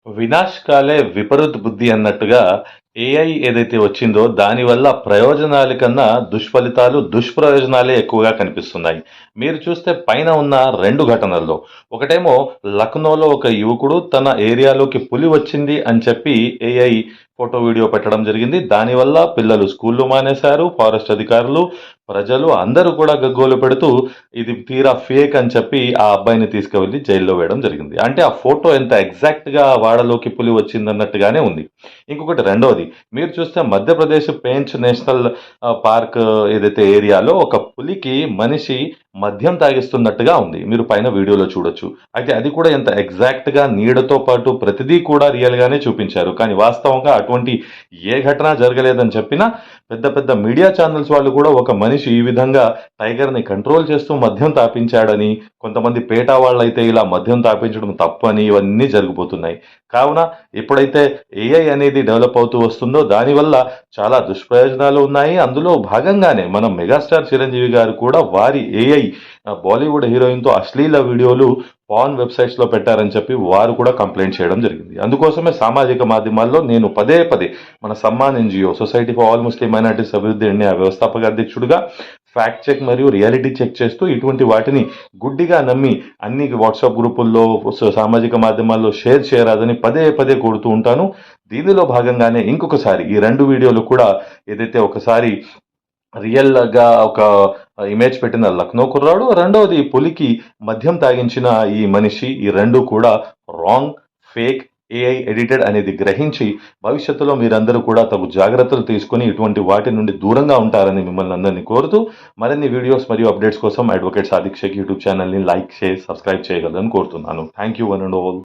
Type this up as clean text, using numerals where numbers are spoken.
వినాశకాలే విపరీత బుద్ధి అన్నట్టుగా ఏఐ ఏదైతే వచ్చిందో దానివల్ల ప్రయోజనాల కన్నా దుష్ఫలితాలు దుష్ప్రయోజనాలే ఎక్కువగా కనిపిస్తున్నాయి. మీరు చూస్తే పైన ఉన్న రెండు ఘటనల్లో ఒకటేమో లక్నోలో ఒక యువకుడు తన ఏరియాలోకి పులి వచ్చింది అని చెప్పి ఏఐ ఫోటో వీడియో పెట్టడం జరిగింది. దానివల్ల పిల్లలు స్కూళ్ళు మానేశారు. ఫారెస్ట్ అధికారులు, ప్రజలు అందరూ కూడా గగ్గోలు పెడుతూ ఇది తీరా ఫేక్ అని చెప్పి ఆ అబ్బాయిని తీసుకువెళ్ళి జైల్లో వేయడం జరిగింది. అంటే ఆ ఫోటో ఎంత ఎగ్జాక్ట్‌గా వాడలోకి పులి వచ్చిందన్నట్టుగానే ఉంది. ఇంకొకటి రెండోది మీరు చూస్తే మధ్యప్రదేశ్ పేంచ్ నేషనల్ పార్క్ ఏదైతే ఏరియాలో ఒక పులికి మనిషి మద్యం తాగిస్తున్నట్టుగా ఉంది. మీరు పైన వీడియోలో చూడొచ్చు. అయితే అది కూడా ఎంత ఎగ్జాక్ట్‌గా నీడతో పాటు ప్రతిదీ కూడా రియల్‌గానే చూపించారు. కానీ వాస్తవంగా అటువంటి ఏ ఘటన జరగలేదని చెప్పినా పెద్ద పెద్ద మీడియా ఛానల్స్ వాళ్ళు కూడా ఒక మనిషి ఈ విధంగా టైగర్‌ని కంట్రోల్ చేస్తూ మద్యం తాపించాడని, కొంతమంది పేటా వాళ్ళైతే ఇలా మద్యం తాపించడం తప్పు అని ఇవన్నీ జరిగిపోతున్నాయి. కావున ఎప్పుడైతే ఏఐ అనేది డెవలప్ అవుతూ వస్తుందో దానివల్ల చాలా దుష్ప్రయోజనాలు ఉన్నాయి. అందులో భాగంగానే మన మెగాస్టార్ చిరంజీవి గారు కూడా వారి ఏఐ బాలీవుడ్ హీరోయిన్‌తో అశ్లీల వీడియోలు పార్న్ వెబ్‌సైట్స్‌లో పెట్టారని చెప్పి వారు కూడా కంప్లెయింట్ చేయడం జరిగింది. అందుకోసమే సామాజిక మాధ్యమాల్లో నేను పదే పదే మన Samman NGO society for all Muslim minorities అభివృద్ధి వ్యవస్థాపక అధ్యక్షుడిగా ఫ్యాక్ట్ చెక్ మరియు రియాలిటీ చెక్ చేస్తూ ఇటువంటి వాటిని గుడ్డిగా నమ్మి అన్ని వాట్సాప్ గ్రూపుల్లో సామాజిక మాధ్యమాల్లో షేర్ చేయరాదని పదే పదే కోరుతూ ఉంటాను. దీనిలో భాగంగానే ఇంకొకసారి ఈ రెండు వీడియోలు కూడా ఏదైతే ఒకసారి రియల్‌గా ఒక ఇమేజ్ పెట్టిన లక్నో కుర్రాడు, రెండవది పులికి మద్యం తాగించిన ఈ మనిషి, ఈ రెండు కూడా రాంగ్, ఫేక్, ఏఐ ఎడిటెడ్ అనేది గ్రహించి భవిష్యత్తులో మీరందరూ కూడా తగు జాగ్రత్తలు తీసుకొని ఇటువంటి వాటి నుండి దూరంగా ఉంటారని మిమ్మల్ని అందరినీ కోరుతూ మరిన్ని వీడియోస్ మరియు అప్డేట్స్ కోసం అడ్వకేట్ సాదిక్ షేక్ యూట్యూబ్ ఛానల్ని లైక్, షేర్, సబ్స్క్రైబ్ చేయగలరని కోరుతున్నాను. Thank you one and all.